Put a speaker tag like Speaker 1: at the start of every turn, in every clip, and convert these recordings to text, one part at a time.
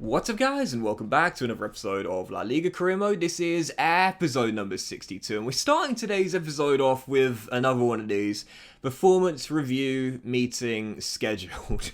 Speaker 1: What's up guys, and welcome back to another episode of La Liga Career Mode. This is episode number 62, and we're starting today's episode off with another one of these performance review meeting scheduled.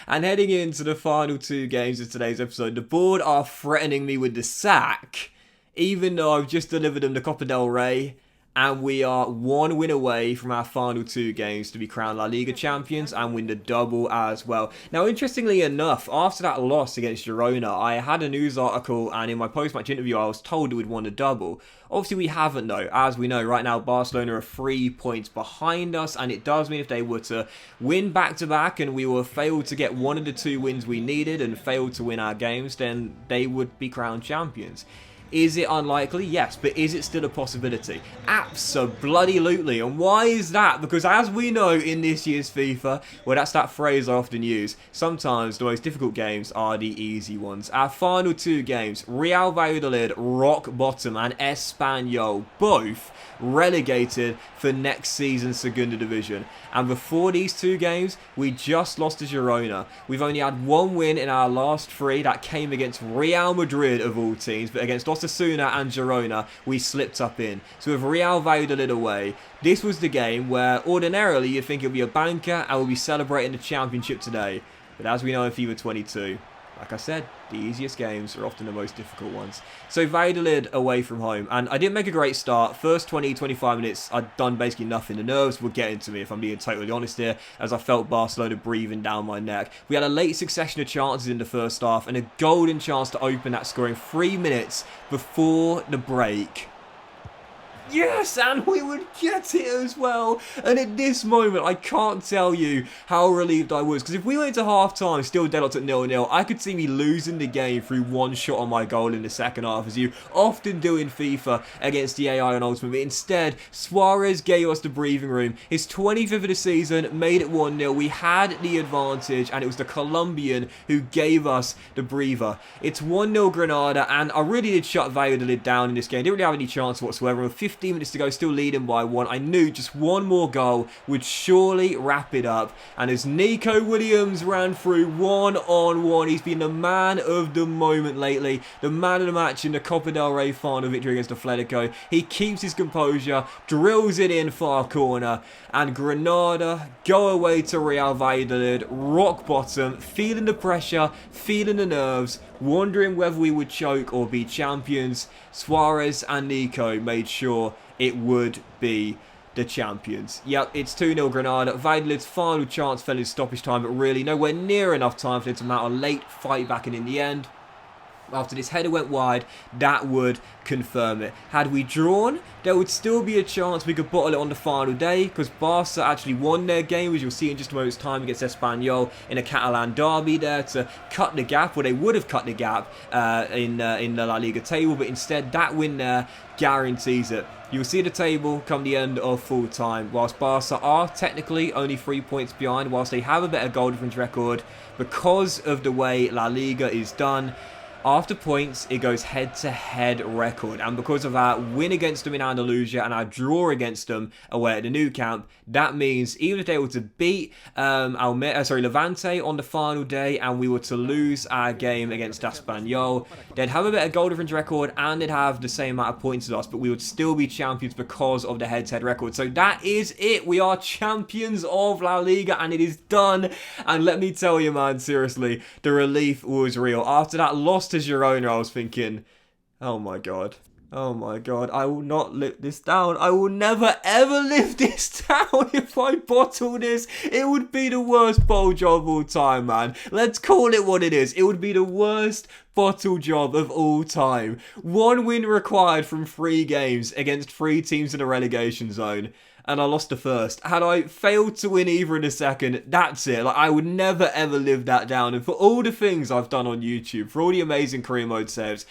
Speaker 1: And heading into the final two games of today's episode, the board are threatening me with the sack, even though I've just delivered them the Copa del Rey. And we are one win away from our final two games to be crowned La Liga champions and win the double as well. Now, interestingly enough, after that loss against Girona, I had a news article, and in my post-match interview, I was told we'd won the double. Obviously, we haven't though. As we know, right now, Barcelona are 3 points behind us, and it does mean if they were to win back-to-back and we were failed to get one of the two wins we needed and failed to win our games, then they would be crowned champions. Is it unlikely? Yes, but is it still a possibility? Abso-bloody-lutely. And why is that? Because as we know in this year's FIFA, well, that's that phrase I often use, sometimes the most difficult games are the easy ones. Our final two games, Real Valladolid, rock bottom, and Espanyol, both relegated for next season's Segunda Division. And before these two games, we just lost to Girona. We've only had one win in our last three. That came against Real Madrid of all teams, but against Osasuna and Girona, we slipped up in. So with Real Valladolid away, this was the game where ordinarily you'd think it would be a banker and we'll be celebrating the championship today. But as we know in FIFA 22, like I said, the easiest games are often the most difficult ones. So Valladolid away from home, and I didn't make a great start. First 20-25 minutes, I'd done basically nothing. The nerves were getting to me, if I'm being totally honest here, as I felt Barcelona breathing down my neck. We had a late succession of chances in the first half, and a golden chance to open that scoring 3 minutes before the break. Yes, and we would get it as well. And at this moment, I can't tell you how relieved I was. Because if we went to half-time, still deadlocked at 0-0, I could see me losing the game through one shot on my goal in the second half, as you often do in FIFA against the AI and Ultimate. But instead, Suarez gave us the breathing room. His 25th of the season made it 1-0. We had the advantage, and it was the Colombian who gave us the breather. It's 1-0 Granada, and I really did shut Valladolid down in this game. Didn't really have any chance whatsoever. With 15 minutes to go, still leading by one. I knew just one more goal would surely wrap it up. And as Nico Williams ran through one-on-one, he's been the man of the moment lately. The man of the match in the Copa del Rey final victory against Atletico. He keeps his composure, drills it in far corner. And Granada go away to Real Valladolid, rock bottom, feeling the pressure, feeling the nerves, wondering whether we would choke or be champions. Suarez and Nico made sure it would be the champions. Yep, it's 2-0 Granada. Valladolid's final chance fell in stoppage time, but really nowhere near enough time for them to mount a late fight back, and in the end, after this header went wide, that would confirm it. Had we drawn, there would still be a chance we could bottle it on the final day, because Barca actually won their game, as you'll see in just a moment's time, against Espanyol in a Catalan derby there to cut the gap, or they would have cut the gap in the La Liga table, but instead that win there guarantees it. You'll see the table come the end of full time. Whilst Barca are technically only 3 points behind, whilst they have a better goal difference record, because of the way La Liga is done, after points, it goes head-to-head record. And because of our win against them in Andalusia and our draw against them away at the Nou Camp, that means even if they were to beat Levante on the final day and we were to lose our game against Espanyol, they'd have a better goal difference record and they'd have the same amount of points as us, but we would still be champions because of the head-to-head record. So that is it. We are champions of La Liga, and it is done. And let me tell you, man, seriously, the relief was real. After that loss to Girona, I was thinking, oh my god, I will not live this down. I will never ever live this down. If I bottle this, it would be the worst bottle job of all time, man. Let's call it what it is. It would be the worst bottle job of all time. One win required from 3 games against 3 teams in the relegation zone, and I lost the first. Had I failed to win either in the second, that's it. Like, I would never ever live that down. And for all the things I've done on YouTube, for all the amazing career mode saves,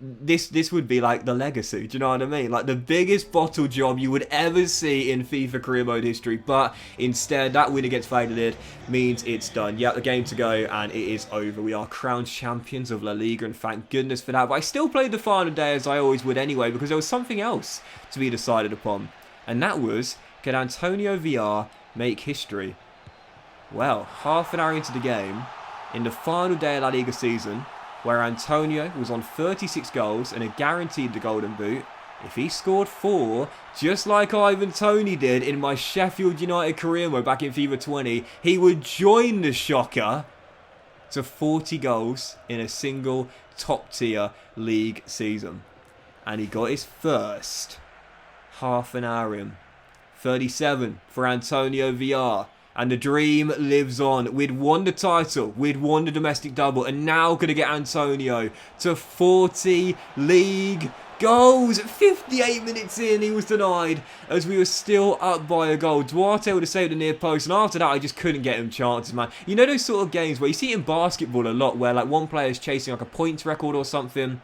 Speaker 1: this would be like the legacy. Do you know what I mean? Like the biggest bottle job you would ever see in FIFA career mode history. But instead, that win against Valladolid means it's done. Yeah, the game to go, and it is over. We are crowned champions of La Liga, and thank goodness for that. But I still played the final day as I always would anyway, because there was something else to be decided upon. And that was, can Antonio Villar make history? Well, half an hour into the game, in the final day of La Liga season, where Antonio was on 36 goals and had guaranteed the Golden Boot, if he scored 4, just like Ivan Toney did in my Sheffield United career mode back in FIFA 20, he would join the shocker to 40 goals in a single top-tier league season. And he got his first half an hour in. 37 for Antonio Villar. And the dream lives on. We'd won the title, we'd won the domestic double, and now going to get Antonio to 40 league goals. 58 minutes in, he was denied as we were still up by a goal. Duarte would have saved the near post, and after that I just couldn't get him chances, man. You know those sort of games where you see it in basketball a lot, where like one player is chasing like a points record or something,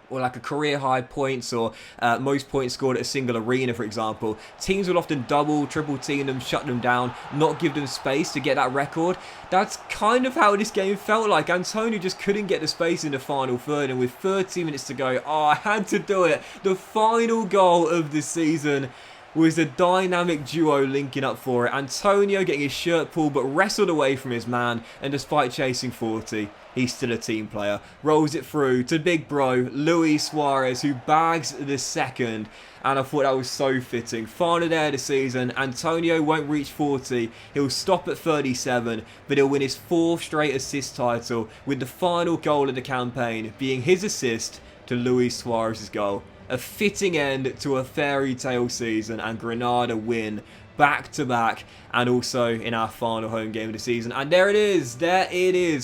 Speaker 1: or like a career high points, or most points scored at a single arena, for example. Teams will often double, triple team them, shut them down, not give them space to get that record. That's kind of how this game felt like. Antonio just couldn't get the space in the final third, and with 30 minutes to go, I had to do it. The final goal of the season was a dynamic duo linking up for it. Antonio getting his shirt pulled but wrestled away from his man, and despite chasing 40, he's still a team player. Rolls it through to big bro Luis Suarez, who bags the second, and I thought that was so fitting. Final day of the season, Antonio won't reach 40, he'll stop at 37, but he'll win his 4th straight assist title, with the final goal of the campaign being his assist to Luis Suarez's goal. A fitting end to a fairy tale season, and Granada win back-to-back, and also in our final home game of the season. And there it is,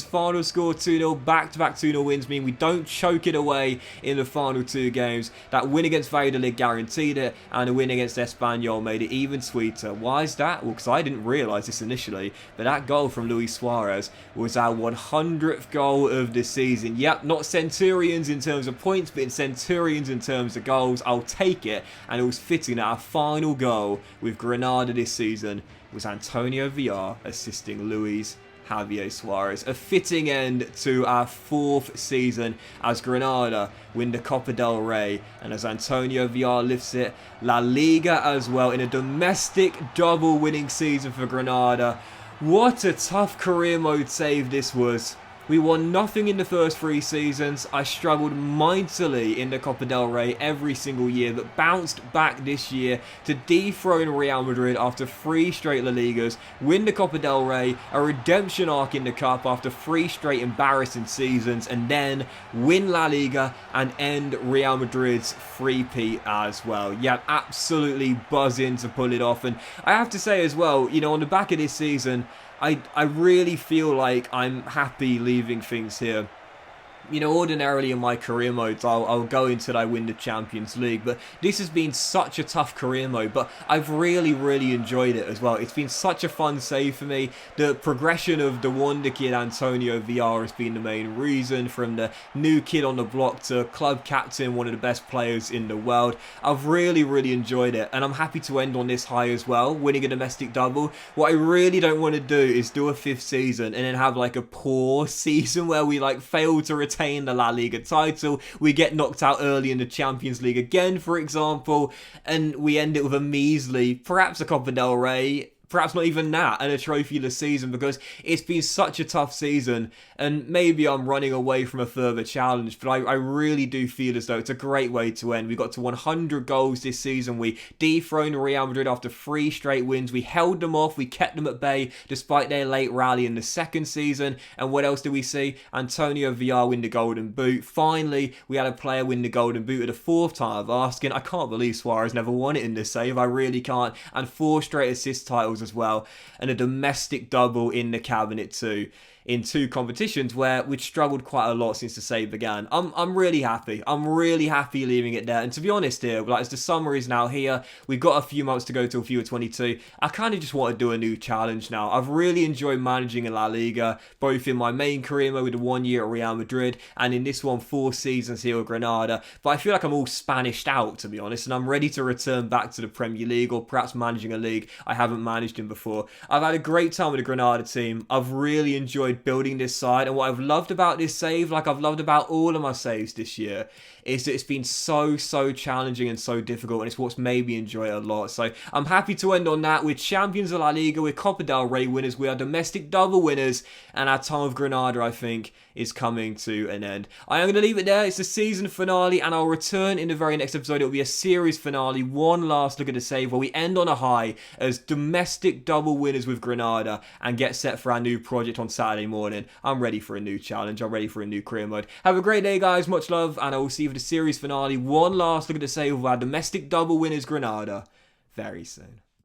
Speaker 1: final score 2-0, back-to-back 2-0 wins mean we don't choke it away in the final 2 games. That win against Valladolid guaranteed it, and a win against Espanyol made it even sweeter. Why is that? Well, because I didn't realise this initially, but that goal from Luis Suarez was our 100th goal of the season. Yep, not Centurions in terms of points, but in Centurions in terms of goals. I'll take it, and it was fitting that our final goal with Granada this season was Antonio Villar assisting Luis Javier Suarez. A fitting end to our 4th season as Granada win the Copa del Rey, and as Antonio Villar lifts it, La Liga as well, in a domestic double winning season for Granada. What a tough career mode save this was. We won nothing in the first 3 seasons. I struggled mightily in the Copa del Rey every single year, but bounced back this year to dethrone Real Madrid after 3 straight La Ligas, win the Copa del Rey, a redemption arc in the Cup after 3 straight embarrassing seasons, and then win La Liga and end Real Madrid's three-peat as well. Yeah, absolutely buzzing to pull it off. And I have to say as well, you know, on the back of this season, I really feel like I'm happy leaving things here. You know, ordinarily in my career modes, I'll go until I win the Champions League, but this has been such a tough career mode, but I've really enjoyed it as well. It's been such a fun save for me. The progression of the wonder kid Antonio Villar has been the main reason, from the new kid on the block to club captain, one of the best players in the world. I've really enjoyed it, and I'm happy to end on this high as well, winning a domestic double. What I really don't want to do is do a 5th season and then have like a poor season where we like fail to retain the La Liga title, we get knocked out early in the Champions League again, for example, and we end it with a measly, perhaps a Copa del Rey, perhaps not even that, and a trophyless season, because it's been such a tough season, and maybe I'm running away from a further challenge, but I really do feel as though it's a great way to end. We got to 100 goals this season, we dethroned Real Madrid after 3 straight wins, we held them off, we kept them at bay despite their late rally in the 2nd season, and what else do we see? Antonio Villar win the Golden Boot. Finally, we had a player win the Golden Boot at the 4th time of asking. I can't believe Suarez never won it in this save, I really can't, and 4 straight assist titles as well, and a domestic double in the cabinet too, in 2 competitions where we'd struggled quite a lot since the save began. I'm really happy. I'm really happy leaving it there. And to be honest here, like, as the summer is now here, we've got a few months to go till FIFA 22. I kind of just want to do a new challenge now. I've really enjoyed managing in La Liga, both in my main career mode with the 1 year at Real Madrid, and in this one 4 seasons here at Granada. But I feel like I'm all Spanished out, to be honest, and I'm ready to return back to the Premier League, or perhaps managing a league I haven't managed in before. I've had a great time with the Granada team. I've really enjoyed enjoyed building this side, and what I've loved about this save, like I've loved about all of my saves this year, is that it's been so challenging and so difficult, and it's what's made me enjoy it a lot. So I'm happy to end on that. We're champions of La Liga, we're Copa del Rey winners, we are domestic double winners, and our time with Granada, I think, is coming to an end. I am going to leave it there. It's the season finale, and I'll return in the very next episode. It'll be a series finale, one last look at the save where we end on a high as domestic double winners with Granada and get set for our new project on Saturday morning. I'm ready for a new challenge. I'm ready for a new career mode. Have a great day, guys. Much love, and I will see you for the series finale. One last look at the save of our domestic double winners Granada very soon.